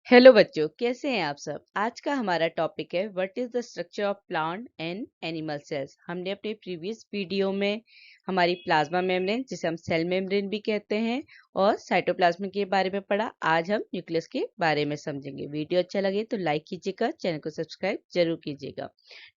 Hello बच्चों, कैसे हैं आप सब। आज का हमारा टॉपिक है what is the structure of plant and animal cells. हमने अपने प्रीवियस वीडियो में हमारी प्लाज्मा मेम्ब्रेन, जिसे हम सेल मेम्ब्रेन भी कहते हैं, और साइटोप्लाज्म के बारे में पढ़ा। आज हम न्यूक्लियस के बारे में समझेंगे। वीडियो अच्छा लगे तो लाइक कीजिएगा, चैनल को सब्सक्राइब जरूर कीजिएगा।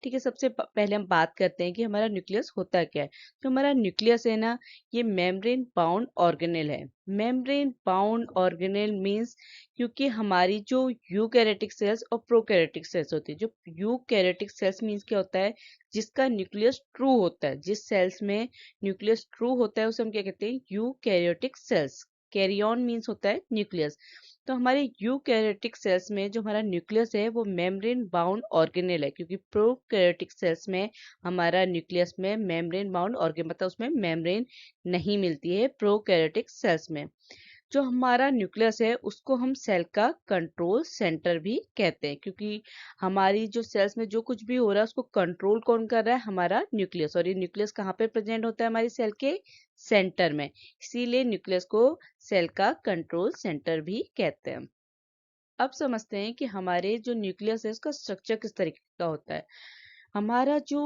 ठीक है, सबसे पहले हम बात करते हैं कि हमारा न्यूक्लियस होता क्या है। तो हमारा न्यूक्लियस है ना, ये मेम्ब्रेन बाउंड ऑर्गेनेल है। मेम्ब्रेन बाउंड ऑर्गेनेल मीन्स, क्योंकि हमारी जो यूकैरियोटिक सेल्स और प्रोकैरियोटिक सेल्स होती है, जो यूकैरियोटिक सेल्स मीन्स क्या होता है, जिसका न्यूक्लियस ट्रू होता है, जिस सेल्स में न्यूक्लियस ट्रू होता है उसे हम क्या कहते हैं, यूकैरियोटिक सेल्स। कैरियन मीन्स होता है न्यूक्लियस। तो हमारे यूकैरियोटिक सेल्स में जो हमारा न्यूक्लियस है वो मेम्ब्रेन बाउंड ऑर्गेनेल है, क्योंकि प्रोकैरियोटिक सेल्स में हमारा न्यूक्लियस में मेम्ब्रेन बाउंड ऑर्गेन, मतलब उसमें मेम्ब्रेन नहीं मिलती है प्रोकैरियोटिक सेल्स में। जो हमारा न्यूक्लियस है उसको हम सेल का कंट्रोल सेंटर भी कहते हैं, क्योंकि हमारी जो सेल्स में जो कुछ भी हो रहा है उसको कंट्रोल कौन कर रहा है, हमारा न्यूक्लियस। और ये न्यूक्लियस कहाँ पे प्रेजेंट होता है, हमारी सेल के सेंटर में। इसीलिए न्यूक्लियस को सेल का कंट्रोल सेंटर भी कहते हैं। अब समझते हैं कि हमारे जो न्यूक्लियस है उसका स्ट्रक्चर किस तरीके का होता है। हमारा जो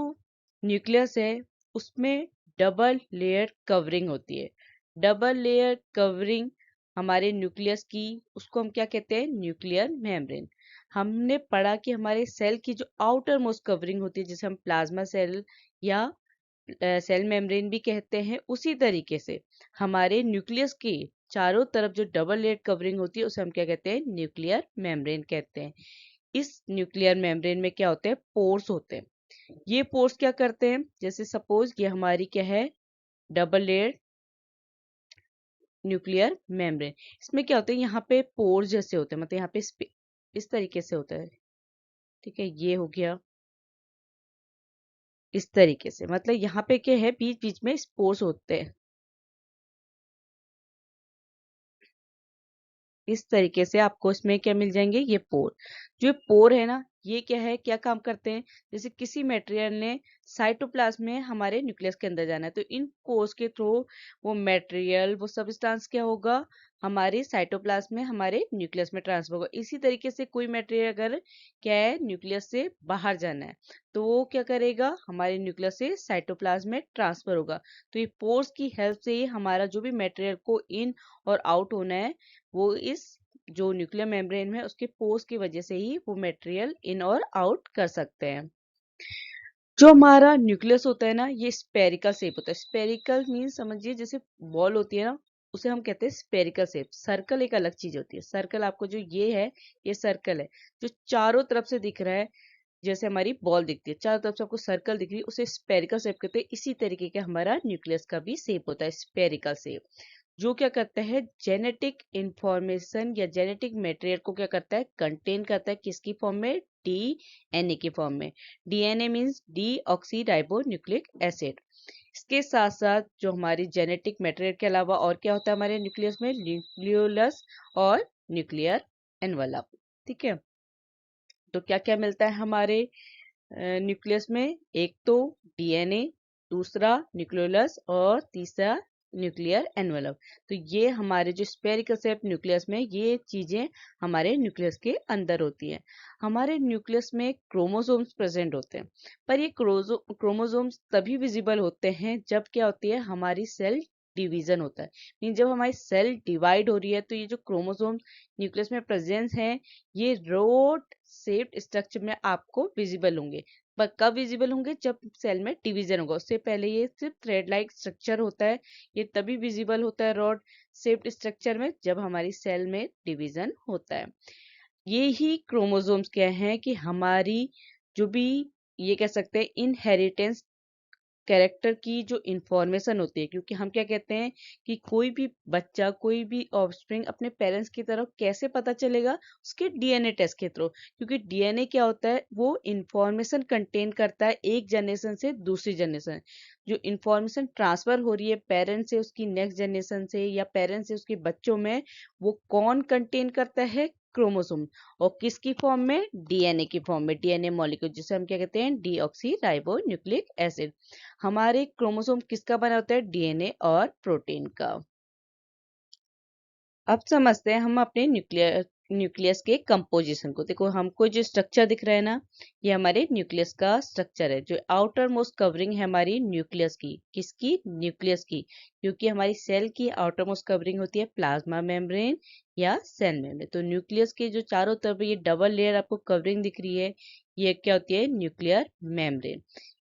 न्यूक्लियस है उसमें डबल लेयर कवरिंग होती है। डबल लेयर कवरिंग हमारे न्यूक्लियस की, उसको हम क्या कहते हैं, न्यूक्लियर मेम्ब्रेन। हमने पढ़ा कि हमारे सेल की जो आउटर मोस्ट कवरिंग होती है, जिसे हम प्लाज्मा सेल या सेल मेम्ब्रेन भी कहते हैं, उसी तरीके से हमारे न्यूक्लियस के चारों तरफ जो डबल लेयर कवरिंग होती है उसे हम क्या कहते हैं, न्यूक्लियर मेम्ब्रेन कहते हैं। इस न्यूक्लियर मेम्ब्रेन में क्या होते हैं, पोर्स होते हैं। ये पोर्स क्या करते हैं, जैसे सपोज ये हमारी क्या है, डबल लेयर न्यूक्लियर मेम्ब्रेन। इसमें क्या होता है, यहाँ पे पोर्स जैसे होते हैं, मतलब यहाँ पे इस तरीके से होता है। ठीक है, ये हो गया इस तरीके से, मतलब यहाँ पे क्या है, बीच बीच में स्पोर्स होते हैं। इस तरीके से आपको इसमें क्या मिल जाएंगे, ये पोर। जो पोर है ना, ये क्या है, क्या काम करते हैं, जैसे किसी मटेरियल ने साइटोप्लाज्म में हमारे न्यूक्लियस के अंदर जाना है, तो इन पोर्स के थ्रू वो मटेरियल, वो सब्सटेंस क्या होगा, हमारे साइटोप्लाज्म में, हमारे न्यूक्लियस में ट्रांसफर होगा। इसी तरीके से कोई मटेरियल अगर क्या है, न्यूक्लियस से बाहर जाना है, तो वो क्या करेगा, हमारे न्यूक्लियस से साइटोप्लाज्म में ट्रांसफर होगा। तो ये पोर्स की हेल्प से ही हमारा जो भी मटेरियल को इन और आउट होना है, वो इस जो न्यूक्लियर मेम्ब्रेन में उसके पोर्स की वजह से ही वो मटेरियल इन और आउट कर सकते हैं। जो हमारा न्यूक्लियस होता है ना, ये स्पेरिकल शेप होता है। स्पेरिकल मीन समझिए जैसे बॉल होती है ना, उसे हम कहते हैं स्पेरिकल शेप। सर्कल एक अलग चीज होती है। सर्कल आपको जो ये है, ये सर्कल है जो चारों तरफ से दिख रहा है। जैसे हमारी बॉल दिखती है, चारों तरफ से आपको सर्कल दिख रही है, उसे स्पेरिकल शेप कहते हैं। इसी तरीके का हमारा न्यूक्लियस का भी शेप होता है, स्पेरिकल शेप। जो क्या करता है, जेनेटिक इंफॉर्मेशन या जेनेटिक मटेरियल को क्या करता है, कंटेन करता है। किसकी फॉर्म में, डीएनए की फॉर्म में। DNA means D oxy ribo nucleic acid. इसके साथ साथ जो हमारी जेनेटिक मटेरियल के अलावा और क्या होता है हमारे न्यूक्लियस में, न्यूक्लियोलस और न्यूक्लियर एनवलप। ठीक है, तो क्या क्या मिलता है हमारे न्यूक्लियस में, एक तो डीएनए, दूसरा न्यूक्लियोलस और तीसरा न्यूक्लियर एनवलप। तो ये हमारे जो स्पेरिकल शेप न्यूक्लियस में, ये चीजें हमारे न्यूक्लियस के अंदर होती हैं। हमारे न्यूक्लियस में क्रोमोसोम्स प्रेजेंट होते हैं, पर ये क्रोमोसोम्स तभी विजिबल होते हैं जब क्या होती है, हमारी सेल डिवीजन होता है। मीन जब हमारी सेल डिवाइड हो रही है, तो ये जो क्रोमोसोम न्यूक्लियस में प्रेजेंस है, ये रोड शेप्ड स्ट्रक्चर में आपको विजिबल होंगे। पर कब विजिबल होंगे, जब सेल में डिवीजन होगा। उससे पहले ये सिर्फ थ्रेड लाइक स्ट्रक्चर होता है। ये तभी विजिबल होता है रॉड शेप्ड स्ट्रक्चर में, जब हमारी सेल में डिवीजन होता है। ये ही क्रोमोसोम्स क्या हैं कि हमारी जो भी, ये कह सकते हैं, इनहेरिटेंस कैरेक्टर की जो इंफॉर्मेशन होती है। क्योंकि हम क्या कहते हैं कि कोई भी बच्चा, कोई भी ऑफस्प्रिंग अपने पेरेंट्स की तरफ कैसे पता चलेगा, उसके डीएनए टेस्ट के थ्रू। क्योंकि डीएनए क्या होता है, वो इंफॉर्मेशन कंटेन करता है एक जनरेशन से दूसरी जनरेशन। जो इंफॉर्मेशन ट्रांसफर हो रही है पेरेंट्स से उसकी नेक्स्ट जनरेशन से, या पेरेंट्स से उसके बच्चों में, वो कौन कंटेन करता है, क्रोमोसोम। और किसकी फॉर्म में, डीएनए की फॉर्म में, डीएनए मॉलिक्यूल, जिसे हम क्या कहते हैं, डीऑक्सी राइबो न्यूक्लिक एसिड। हमारे क्रोमोसोम किसका बना होता है, डीएनए और प्रोटीन का। अब समझते हैं हम अपने न्यूक्लियर न्यूक्लियस के कंपोजिशन को। देखो हमको जो स्ट्रक्चर दिख रहा है ना, ये हमारे न्यूक्लियस का स्ट्रक्चर है। जो आउटर मोस्ट कवरिंग है हमारी न्यूक्लियस की, किसकी? न्यूक्लियस की। क्योंकि हमारी सेल की आउटर मोस्ट कवरिंग होती है प्लाज्मा मेम्ब्रेन या सेल मेम्ब्रेन। तो न्यूक्लियस के जो चारों तरफ ये डबल लेयर आपको कवरिंग दिख रही है, ये क्या होती है? Nuclear membrane.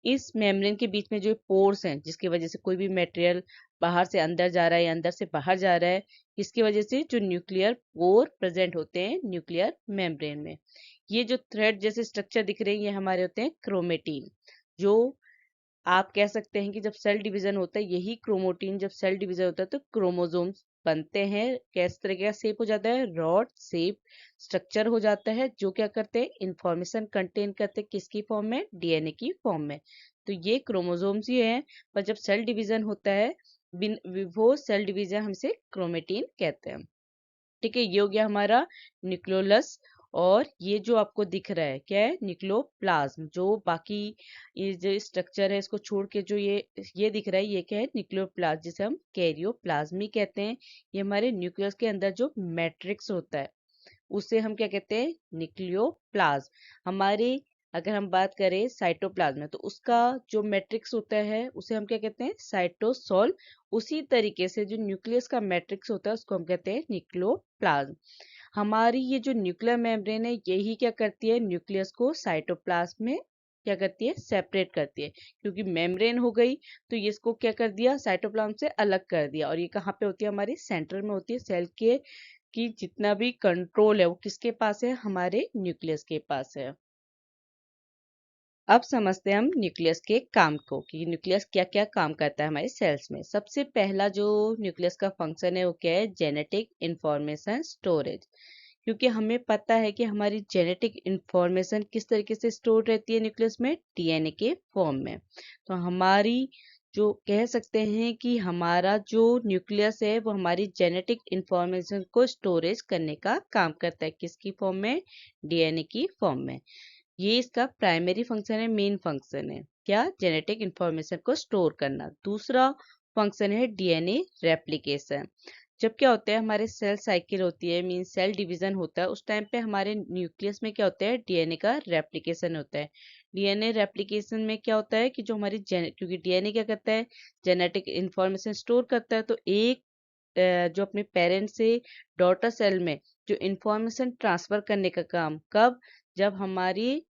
इस मेम्ब्रेन के बीच में जो पोर्स हैं, जिसकी वजह से कोई भी मटेरियल बाहर से अंदर जा रहा है या अंदर से बाहर जा रहा है, इसकी वजह से जो न्यूक्लियर पोर प्रेजेंट होते हैं न्यूक्लियर मेम्ब्रेन में। ये जो थ्रेड जैसे स्ट्रक्चर दिख रहे हैं, ये हमारे होते हैं क्रोमेटिन। जो आप कह सकते हैं कि जब सेल डिवीजन होता है, यही क्रोमोटिन जब सेल डिवीजन होता है तो क्रोमोसोम्स बनते हैं। किस तरह का शेप हो जाता है? रॉड शेप स्ट्रक्चर हो जाता है, जो क्या करते हैं? इंफॉर्मेशन कंटेन करते हैं। किसकी फॉर्म में? डीएनए की फॉर्म में। तो ये क्रोमोसोम्स ही हैं, पर जब सेल डिवीजन होता है, वो सेल डिवीजन हमसे क्रोमेटिन कहते हैं। ठीक है, ये हो गया हमारा न्यूक्लियोलस। और ये जो आपको दिख रहा है क्या है? न्यूक्लियोप्लाज्म। जो बाकी ये जो स्ट्रक्चर है इसको छोड़ के जो ये दिख रहा है, ये क्या है? न्यूक्लियोप्लाज्म, जिसे हम कैरियोप्लाज्मी कहते हैं। ये हमारे न्यूक्लियस के अंदर जो मैट्रिक्स होता है, उसे हम क्या कहते हैं? न्यूक्लियोप्लाज्म। हमारे अगर हम बात करें साइटोप्लाज्म में, तो उसका जो मैट्रिक्स होता है उसे हम क्या कहते हैं? साइटोसोल। उसी तरीके से जो न्यूक्लियस का मैट्रिक्स होता है उसको हम कहते हैं न्यूक्लियोप्लाज्म। हमारी ये जो न्यूक्लियर मेम्ब्रेन है, यही क्या करती है? न्यूक्लियस को साइटोप्लाज्म में क्या करती है? सेपरेट करती है। क्योंकि मेम्ब्रेन हो गई तो ये इसको क्या कर दिया? साइटोप्लाज्म से अलग कर दिया। और ये कहाँ पे होती है? हमारी सेंटर में होती है। सेल के कि जितना भी कंट्रोल है वो किसके पास है? हमारे न्यूक्लियस के पास है। अब समझते हैं हम न्यूक्लियस के काम को, कि न्यूक्लियस क्या क्या काम करता है हमारे सेल्स में। सबसे पहला जो न्यूक्लियस का फंक्शन है वो क्या है? Genetic information storage. क्योंकि हमें पता है कि हमारी जेनेटिक इंफॉर्मेशन किस तरीके से स्टोर रहती है न्यूक्लियस में? डीएनए के फॉर्म में। तो हमारी जो कह सकते हैं कि हमारा जो न्यूक्लियस है वो हमारी जेनेटिक इंफॉर्मेशन को स्टोरेज करने का काम करता है। किसकी फॉर्म में? डीएनए की फॉर्म में। ये इसका प्राइमरी फंक्शन है, मेन फंक्शन है। क्या? जेनेटिक इंफॉर्मेशन को स्टोर करना। दूसरा फंक्शन है डीएनए रेप्लिकेशन। जब क्या होता है? हमारे सेल साइकिल होती है, मीन सेल डिवीजन होता है, उस टाइम पे हमारे न्यूक्लियस में क्या होता है? डीएनए का रेप्लिकेशन होता है। डीएनए रेप्लिकेशन में क्या होता है कि जो हमारी क्योंकि डीएनए क्या करता है? जेनेटिक इंफॉर्मेशन स्टोर करता है। तो एक जो अपने पेरेंट्स से डॉटर सेल में जो इंफॉर्मेशन ट्रांसफर करने का काम, कब? जब हमारी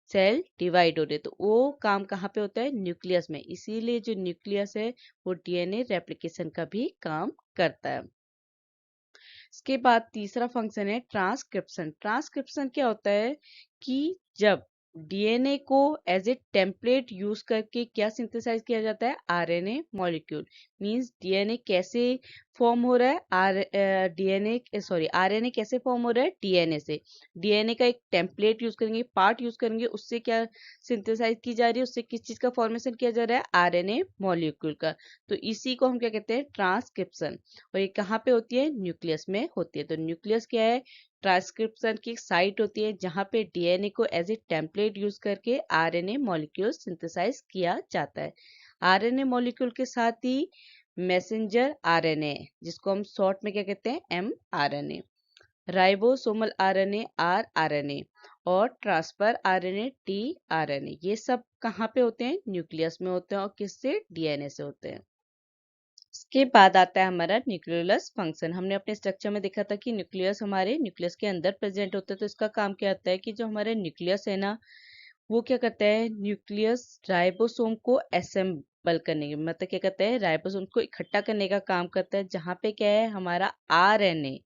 सेल डिवाइड हो रहे, तो वो काम कहाँ पे होता है? न्यूक्लियस में। इसीलिए जो न्यूक्लियस है वो डीएनए रेप्लिकेशन का भी काम करता है। इसके बाद तीसरा फंक्शन है ट्रांसक्रिप्शन। ट्रांसक्रिप्शन क्या होता है कि जब डीएनए को एज ए टेम्पलेट यूज करके क्या सिंथेसाइज किया जाता है? RNA molecule. मींस डीएनए कैसे फॉर्म हो रहा है? आरएनए कैसे फॉर्म हो रहा है? डीएनए से। डीएनए का एक टेम्पलेट यूज करेंगे, पार्ट यूज करेंगे, उससे क्या सिंथेसाइज की जा रही है? उससे किस चीज का फॉर्मेशन किया जा रहा है? आरएनए मॉलिक्यूल का। तो इसी को हम क्या कहते हैं? ट्रांसक्रिप्शन। और ये कहाँ पे होती है? न्यूक्लियस में होती है। तो न्यूक्लियस क्या है? ट्रांसक्रिप्शन की साइट होती है, जहाँ पे डीएनए को एज ए टेम्पलेट यूज करके आरएनए मॉलिक्यूल सिंथेसाइज किया जाता है। आरएनए मॉलिक्यूल के साथ ही मैसेंजर आरएनए, जिसको हम शॉर्ट में क्या कहते हैं? एमआरएनए, राइबोसोमल आरएनए आरआरएनए, और ट्रांसफर आरएनए टीआरएनए, ये सब कहाँ पे होते हैं? न्यूक्लियस में होते हैं। और किससे? डीएनए से होते हैं। इसके बाद आता है हमारा न्यूक्लियोलस फंक्शन। हमने अपने स्ट्रक्चर में देखा था कि न्यूक्लियस हमारे न्यूक्लियस के अंदर प्रेजेंट होता है। तो इसका काम क्या होता है कि जो हमारे न्यूक्लियस है ना, वो क्या करता है? न्यूक्लियस राइबोसोम को असेंबल करने की, मतलब क्या करता है? राइबोसोम को इकट्ठा करने का काम करता है। जहाँ पे क्या है? हमारा आरएनए,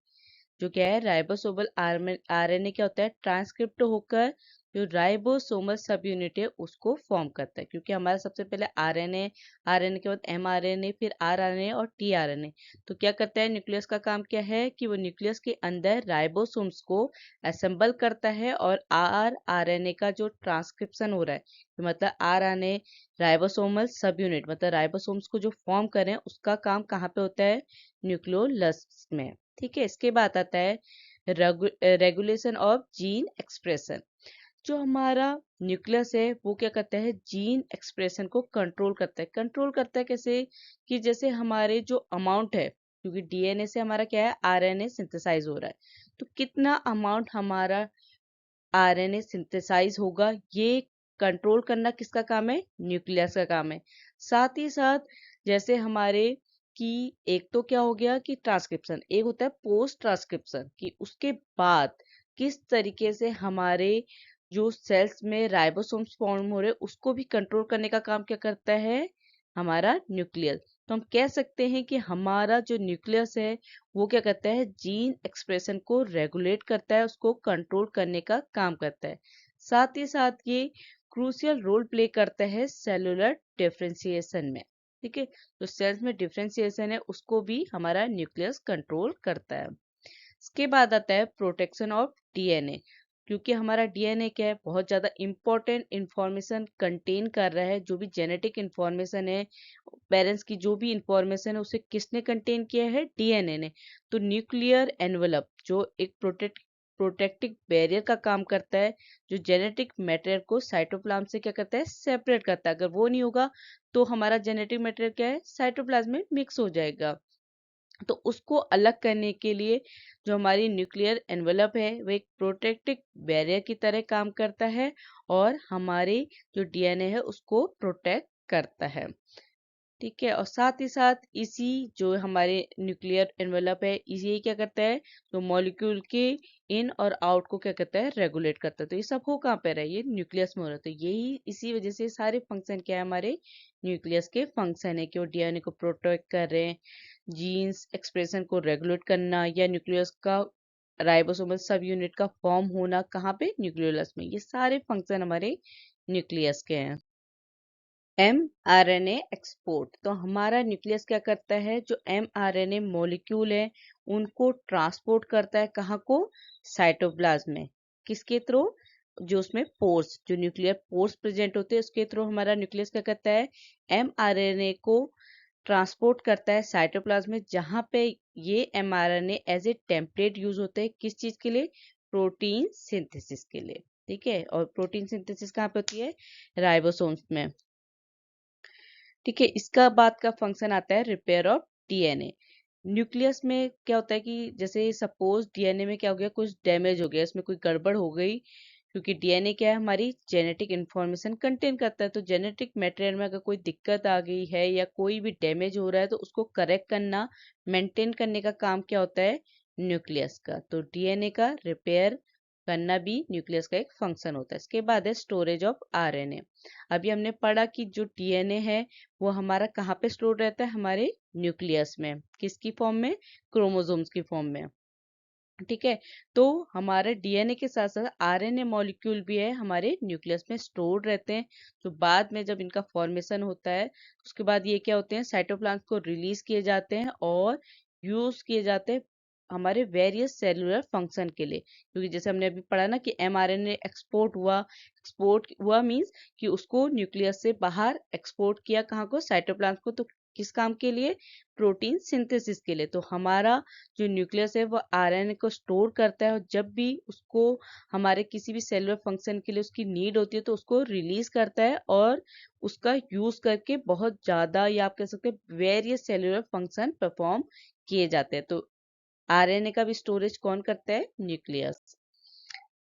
जो क्या है? राइबोसोमल आरएनए क्या होता है? ट्रांसक्रिप्ट होकर जो राइबोसोमल सब यूनिट है उसको फॉर्म करता है। क्योंकि हमारा सबसे पहले आरएनए, आरएनए के बाद एमआरएनए, फिर आरआरएनए और टीआरएनए। तो क्या करता है? न्यूक्लियस का काम क्या है कि वो न्यूक्लियस के अंदर राइबोसोम्स को असेंबल करता है। और आरआरएनए का जो ट्रांसक्रिप्शन हो रहा है, तो मतलब आरआरएनए राइबोसोमल सब यूनिट, मतलब राइबोसोम्स को जो फॉर्म करें, उसका काम कहाँ पे होता है? न्यूक्लियोलस में। ठीक है, इसके बाद आता है रेगुलेशन ऑफ जीन एक्सप्रेशन। जो हमारा न्यूक्लियस है वो क्या करता है? जीन एक्सप्रेशन को कंट्रोल करता है। कंट्रोल करता है कैसे? कि जैसे हमारे जो अमाउंट है, क्योंकि डीएनए से हमारा क्या है? आरएनए सिंथेसाइज हो रहा है। तो कितना अमाउंट हमारा आरएनए सिंथेसाइज होगा, ये कंट्रोल करना किसका काम है? न्यूक्लियस का काम है। साथ ही साथ जैसे हमारे कि एक तो क्या हो गया कि ट्रांसक्रिप्शन, एक होता है पोस्ट ट्रांसक्रिप्शन कि उसके बाद किस तरीके से हमारे जो सेल्स में राइबोसोम्स फॉर्म हो रहे हैं उसको भी कंट्रोल करने का काम क्या करता है? हमारा न्यूक्लियस। तो हम कह सकते हैं कि हमारा जो न्यूक्लियस है वो क्या करता है? जीन एक्सप्रेशन को रेगुलेट करता है, उसको कंट्रोल करने का काम करता है। साथ ही साथ ये क्रूशियल रोल प्ले करता है सेलुलर डिफरेंशिएशन में। ठीक है, तो सेल्स में डिफरेंशिएशन है उसको भी हमारा न्यूक्लियस कंट्रोल करता है। इसके बाद आता है प्रोटेक्शन ऑफ डीएनए, क्योंकि हमारा डीएनए क्या है? बहुत ज्यादा इंपॉर्टेंट इंफॉर्मेशन कंटेन कर रहा है। जो भी जेनेटिक इंफॉर्मेशन है, पेरेंट्स की जो भी इंफॉर्मेशन है, उसे किसने कंटेन किया है? डीएनए ने। तो न्यूक्लियर एनवेलप जो एक प्रोटेक्टिव बैरियर का काम करता है, जो जेनेटिक मैटेरियल को साइटोप्लाज्म से क्या करता है? सेपरेट करता है। अगर वो नहीं होगा तो हमारा जेनेटिक मैटेरियल क्या है? साइटोप्लाज्म में मिक्स हो जाएगा। तो उसको अलग करने के लिए जो हमारी न्यूक्लियर एनवेलप है वो एक प्रोटेक्टिव बैरियर की तरह काम करता है और हमारे जो डीएनए है उसको प्रोटेक्ट करता है। ठीक है, और साथ ही साथ इसी जो हमारे न्यूक्लियर एनवेलप है इसी क्या करता है? तो मॉलिक्यूल के इन और आउट को क्या करता है? रेगुलेट करता है। तो ये सब हो कहाँ पे रहा है? ये न्यूक्लियस में हो रहा है। तो यही इसी वजह से सारे फंक्शन क्या है? हमारे न्यूक्लियस के फंक्शन है कि वो डीएनए को प्रोटेक्ट कर रहे हैं, जीन्स एक्सप्रेशन को रेगुलेट करना, या न्यूक्लियस का राइबोसोमल सब यूनिट का फॉर्म होना कहाँ पे? न्यूक्लियोलस में। ये सारे फंक्शन हमारे न्यूक्लियस के हैं। mRNA एक्सपोर्ट, तो हमारा न्यूक्लियस क्या करता है? जो mRNA मॉलिक्यूल है उनको ट्रांसपोर्ट करता है कहाँ को? साइटोप्लाज्म में। किसके थ्रू? जो उसमें पोर्स, जो न्यूक्लियर पोर्स प्रेजेंट होते हैं उसके थ्रू हमारा न्यूक्लियस क्या करता है? mRNA को ट्रांसपोर्ट करता है साइटोप्लाज्म में, जहाँ पे ये mRNA as a template use होते हैं किस चीज के लिए? प्रोटीन सिंथेसिस के लिए। ठीक है, और प्रोटीन सिंथेसिस कहाँ पे होती है? राइबोसोम्स में। ठीक है, इसका बाद का फंक्शन आता है रिपेयर ऑफ डीएनए। न्यूक्लियस में क्या होता है कि जैसे सपोज डीएनए में क्या हो गया? कुछ डैमेज हो गया, इसमें कोई गड़बड़ हो गई, क्योंकि डीएनए क्या है? हमारी जेनेटिक इंफॉर्मेशन कंटेन करता है। तो जेनेटिक मटेरियल में अगर कोई दिक्कत आ गई है या कोई भी डैमेज हो रहा है तो उसको करेक्ट करना, मेंटेन करने का काम क्या होता है? न्यूक्लियस का। तो डीएनए का रिपेयर करना भी न्यूक्लियस का एक फंक्शन होता है। इसके बाद है स्टोरेज ऑफ आरएनए। अभी हमने पढ़ा कि जो डीएनए है वो हमारा कहाँ पे स्टोर रहता है? हमारे न्यूक्लियस में। किसकी फॉर्म में? क्रोमोसोम्स की फॉर्म में। ठीक है, तो हमारे डीएनए के साथ साथ आरएनए मॉलिक्यूल भी है हमारे न्यूक्लियस में स्टोर्ड रहते हैं, जो बाद में जब इनका फॉर्मेशन होता है उसके बाद ये क्या होते हैं? साइटोप्लाज्म को रिलीज किए जाते हैं और यूज किए जाते हैं हमारे वेरियस सेलुलर फंक्शन के लिए। क्योंकि जैसे हमने अभी पढ़ा ना कि एमआरएनए एक्सपोर्ट हुआ मींस कि उसको न्यूक्लियस से बाहर एक्सपोर्ट किया कहाँ को? साइटोप्लाज्म को। तो किस काम के लिए? प्रोटीन सिंथेसिस के लिए। तो हमारा जो न्यूक्लियस है वो आरएनए को स्टोर करता है, और जब भी उसको हमारे किसी भी सेलुलर फंक्शन के लिए उसकी नीड होती है तो उसको रिलीज करता है और उसका यूज करके बहुत ज्यादा, या आप कह सकते हैं वेरियस सेलुलर फंक्शन परफॉर्म किए जाते हैं। तो आरएनए का भी स्टोरेज कौन करता है? न्यूक्लियस।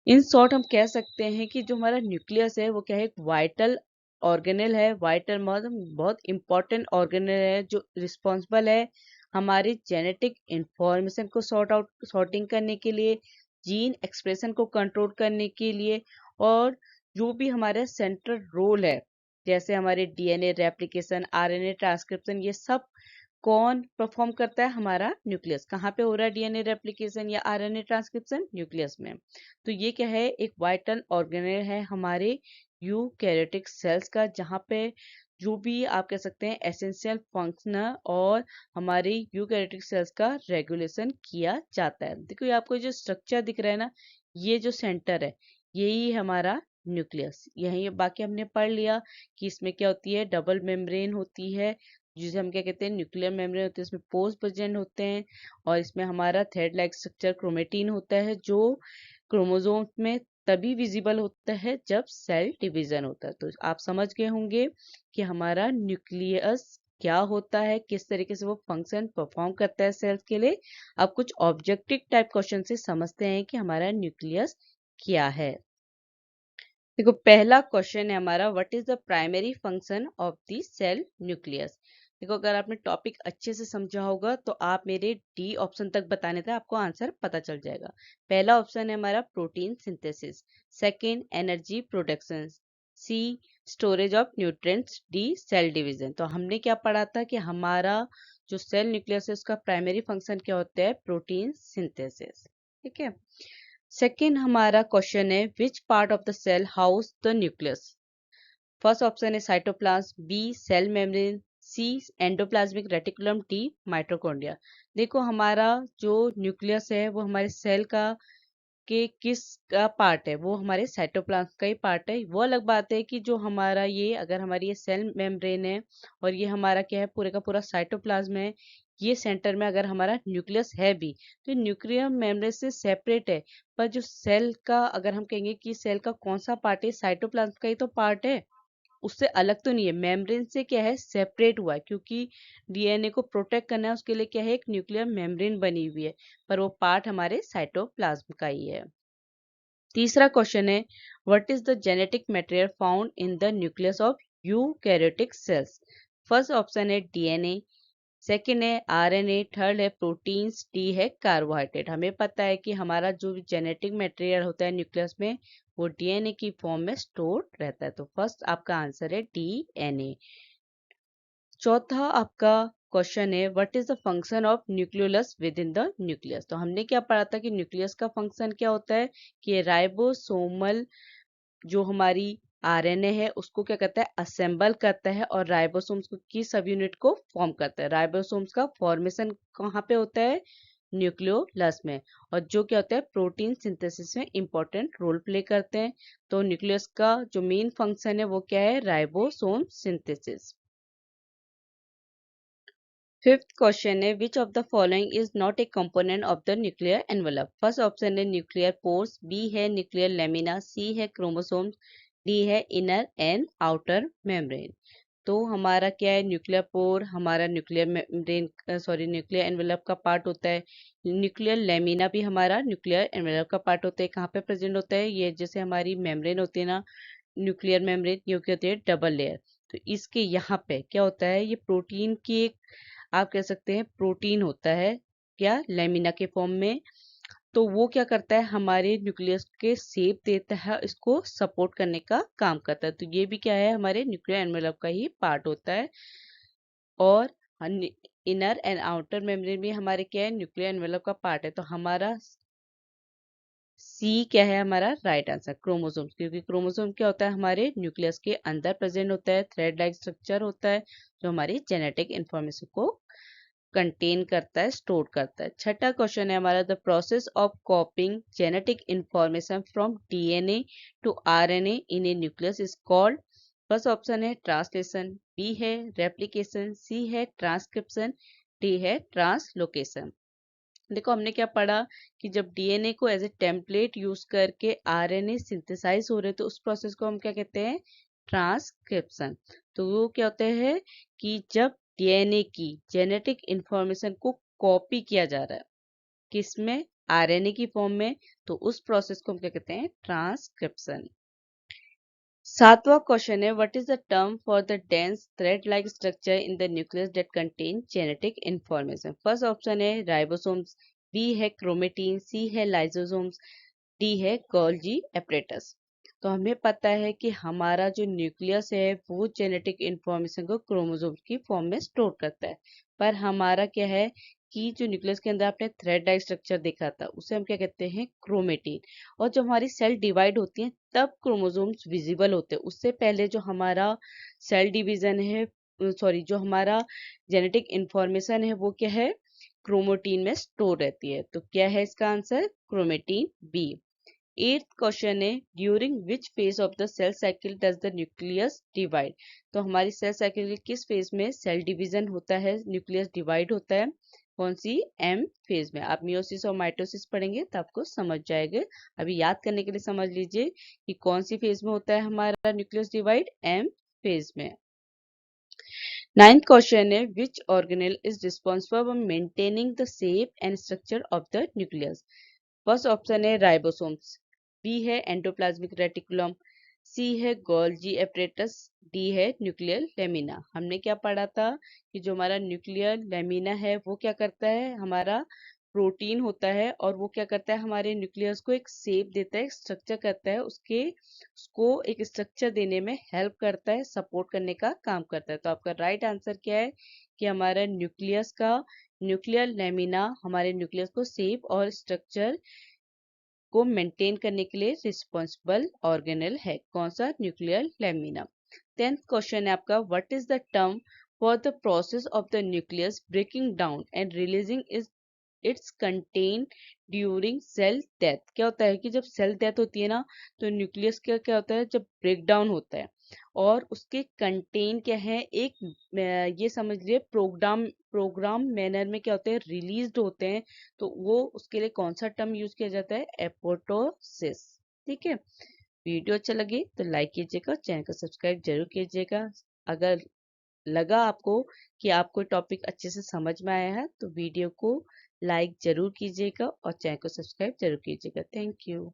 इन शॉर्ट हम कह सकते हैं कि जो हमारा न्यूक्लियस है वो क्या है? एक वाइटल ऑर्गेनेल है। वाइटल मतलब बहुत इंपॉर्टेंट ऑर्गेनेल है जो रिस्पॉन्सिबल है हमारी जेनेटिक इंफॉर्मेशन को सॉर्टिंग करने के लिए, जीन एक्सप्रेशन को कंट्रोल करने के लिए, और जो भी हमारा सेंट्रल रोल है जैसे हमारे डीएनए रेप्लिकेशन, आरएनए ट्रांसक्रिप्शन, ये सब कौन परफॉर्म करता है? हमारा न्यूक्लियस। कहाँ पे हो रहा है डीएनए रेप्लिकेशन या आरएनए ट्रांसक्रिप्शन? न्यूक्लियस में। तो ये क्या है? एक वाइटल ऑर्गेनेल है हमारे यूकैरियोटिक सेल्स का, जहाँ पे जो भी आप कह सकते हैं एसेंशियल फंक्शनल और हमारे यूकैरियोटिक सेल्स का रेगुलेशन किया जाता है। देखो ये आपको जो स्ट्रक्चर दिख रहा है ना, ये जो सेंटर है यही हमारा न्यूक्लियस। यही बाकी हमने पढ़ लिया कि इसमें क्या होती है? डबल मेम्ब्रेन होती है जिसे हम क्या कहते हैं? न्यूक्लियर मेम्ब्रेन होते हैं, इसमें पोर्स प्रेजेंट होते हैं, और इसमें हमारा थ्रेड लाइक स्ट्रक्चर क्रोमेटिन होता है जो क्रोमोसोम में तभी विजिबल होता है जब सेल डिवीजन होता है। तो आप समझ गए होंगे कि हमारा न्यूक्लियस क्या होता है, किस तरीके से वो फंक्शन परफॉर्म करता है सेल्स के लिए। अब कुछ ऑब्जेक्टिव टाइप क्वेश्चन से समझते हैं कि हमारा न्यूक्लियस क्या है। देखो पहला क्वेश्चन है हमारा, what is the primary function of the cell nucleus. देखो अगर आपने टॉपिक अच्छे से समझा होगा तो आप मेरे डी ऑप्शन तक बताने तक आपको आंसर पता चल जाएगा। पहला ऑप्शन है हमारा protein synthesis, second energy production, C storage of nutrients, D cell division. तो हमने क्या पढ़ा था कि हमारा जो सेल न्यूक्लियस है उसका प्राइमरी फंक्शन क्या होता है, प्रोटीन सिंथेसिस। ठीक है। सेकेंड हमारा क्वेश्चन है, which part of the cell house the nucleus. First option है cytoplasm, B cell membrane, C endoplasmic reticulum, D mitochondria. देखो हमारा जो न्यूक्लियस है वो हमारे सेल का के किस का पार्ट है, वो हमारे साइटोप्लाज्म का ही पार्ट है। वो अलग बात है कि जो हमारा ये अगर हमारी ये सेल मेम्ब्रेन है और ये हमारा क्या है पूरे का पूरा साइटोप्लाज्म है, ये सेंटर में अगर हमारा न्यूक्लियस है भी तो न्यूक्लियर मेम्ब्रेन से सेपरेट है। पर जो सेल का अगर हम कहेंगे कि सेल का कौन सा पार्ट है, साइटोप्लाज्म का ही तो पार्ट है, उससे अलग तो नहीं है, मेम्ब्रेन से क्या है सेपरेट हुआ है, क्योंकि डीएनए को प्रोटेक्ट करना है उसके लिए क्या है एक न्यूक्लियर मेम्ब्रेन बनी हुई है, पर वो पार्ट हमारे साइटोप्लाज्म का ही है। तीसरा क्वेश्चन है, what is the genetic material found in the nucleus of eukaryotic cells. First option है डीएनए, सेकेंड है आरएनए, थर्ड है प्रोटीन्स, डी है कार्बोहाइड्रेट। हमें पता है कि हमारा जो जेनेटिक मटेरियल होता है न्यूक्लियस में वो डीएनए की फॉर्म में स्टोर रहता है। तो फर्स्ट आपका आंसर है डीएनए। चौथा आपका क्वेश्चन है, what is the function of nucleolus with in the nucleus. तो हमने क्या पढ़ा था कि न्यूक्लियस का फंक्शन क्या होता है कि राइबोसोमल जो हमारी आरएनए है उसको क्या करता है असेंबल करता है और राइबोसोम्स की सब यूनिट को फॉर्म करता है। राइबोसोम्स का फॉर्मेशन कहाँ पे होता है, न्यूक्लियोलस में, और जो क्या होता है प्रोटीन सिंथेसिस में इंपॉर्टेंट रोल प्ले करते हैं। तो न्यूक्लियस का जो मेन फंक्शन है वो क्या है, राइबोसोम सिंथेसिस। फिफ्थ क्वेश्चन है, which of the following is not a component of the nuclear envelope. First option है न्यूक्लियर पोर्स, बी है न्यूक्लियर लेमिना, सी है क्रोमोसोम्स, डी है इनर एंड आउटर मेम्ब्रेन। तो हमारा क्या है न्यूक्लियर पोर हमारा न्यूक्लियर मेम्ब्रेन न्यूक्लियर एनवेलप का पार्ट होता है। न्यूक्लियर लेमिना भी हमारा न्यूक्लियर एनवेलप का पार्ट होता है। कहाँ पे प्रेजेंट होता है, ये जैसे हमारी मेम्ब्रेन होती है ना न्यूक्लियर मेम्ब्रेन, ये क्या होती है डबल लेयर। तो इसके यहाँ पे क्या होता है, ये प्रोटीन की एक आप कह सकते हैं प्रोटीन होता है क्या लेमिना के फॉर्म में। तो वो क्या करता है हमारे न्यूक्लियस के शेप देता है, इसको सपोर्ट करने का काम करता है। तो ये भी क्या है हमारे न्यूक्लियर एनवेलप का ही पार्ट होता है। और इनर एंड आउटर मेम्ब्रेन भी हमारे क्या है न्यूक्लियर एनवेलप का पार्ट है। तो हमारा सी क्या है हमारा राइट आंसर, क्रोमोसोम्स, क्योंकि क्रोमोसोम क्या होता है हमारे न्यूक्लियस के अंदर प्रेजेंट होता है, थ्रेड लाइक स्ट्रक्चर होता है जो हमारी जेनेटिक इंफॉर्मेशन को कंटेन करता है, स्टोर करता है। छठा क्वेश्चन है हमारा, the process of copying genetic information from DNA to RNA in a nucleus is called. First option है ट्रांसलेशन, बी है रेप्लिकेशन, सी है ट्रांसक्रिप्शन, डी है ट्रांसलोकेशन। देखो हमने क्या पढ़ा कि जब डीएनए को एज ए टेम्पलेट यूज करके आरएनए सिंथेसाइज हो रहे तो उस प्रोसेस को हम क्या कहते हैं, ट्रांसक्रिप्शन। तो वो क्या होते हैं कि जब डीएनए की जेनेटिक इंफॉर्मेशन को कॉपी किया जा रहा है किसमें, आरएनए की फॉर्म में, तो उस प्रोसेस को हम क्या कहते हैं, ट्रांसक्रिप्शन। सातवां क्वेश्चन है, what is the term for the dense thread like structure in the nucleus that contain genetic information. First option है राइबोसोम्स, बी है क्रोमेटिन, सी है लाइसोसोम्स, डी है गोल्जी एपरेटस। तो हमें पता है कि हमारा जो न्यूक्लियस है वो जेनेटिक इंफॉर्मेशन को क्रोमोसोम्स की फॉर्म में स्टोर करता है। पर हमारा क्या है कि जो न्यूक्लियस के अंदर आपने थ्रेड लाइक स्ट्रक्चर देखा था उसे हम क्या कहते हैं, क्रोमेटिन। और जब हमारी सेल डिवाइड होती है तब क्रोमोसोम्स विजिबल होते हैं, उससे पहले जो हमारा सेल डिवीजन है जो हमारा जेनेटिक इंफॉर्मेशन है वो क्या है, क्रोमेटिन में स्टोर रहती है। तो क्या है इसका answer, chromatin B. Eighth question है, during which phase of the cell cycle does the nucleus divide. तो हमारी सेल साइकिल के किस फेज में सेल डिवीजन होता है, न्यूक्लियस डिवाइड होता है, कौन सी, एम फेज में। आप मियोसिस और माइटोसिस पढ़ेंगे तो आपको समझ जाएगा। अभी याद करने के लिए समझ लीजिए कि कौन सी फेज में होता है हमारा न्यूक्लियस डिवाइड, एम फेज में। Ninth question है which organelle is responsible for maintaining the shape and structure of the nucleus? First option है राइबोसोम्स, बी है एंडोप्लाज्मिक रेटिकुलम, सी है गोल्जी एपरेटस, डी है न्यूक्लियर लेमिना। हमने क्या पढ़ा था कि जो हमारा न्यूक्लियर लेमिना है वो क्या करता है, हमारा प्रोटीन होता है और वो क्या करता है, हमारे न्यूक्लियस को एक शेप देता है, स्ट्रक्चर करता है, उसको एक स्ट्रक्चर देने में हेल्प करता है, सपोर्ट करने का काम करता है। तो आपका राइट आंसर क्या है कि हमारा न्यूक्लियर लेमिना हमारे न्यूक्लियस को शेप और स्ट्रक्चर को मेंटेन करने के लिए रिस्पॉन्सिबल ऑर्गेनल है। कौन सा, न्यूक्लियर लेमिना। 10th क्वेश्चन है आपका what is the term for the process of the nucleus breaking down and releasing its content during cell death. क्या होता है कि जब सेल डेथ होती है ना, तो न्यूक्लियस का क्या होता है, जब ब्रेक डाउन होता है और उसके कंटेन क्या है, एक ये समझ लिए प्रोग्राम मैनर में क्या होते हैं, रिलीज्ड होते हैं। तो वो उसके लिए कौन सा टर्म यूज किया जाता है, एपोप्टोसिस। ठीक है, वीडियो अच्छा लगे तो लाइक कीजिएगा, चैनल को सब्सक्राइब जरूर कीजिएगा। अगर लगा आपको कि आपको टॉपिक अच्छे से समझ में आया है तो वीडियो को लाइक जरूर कीजिएगा और चैनल को सब्सक्राइब जरूर कीजिएगा। Thank you.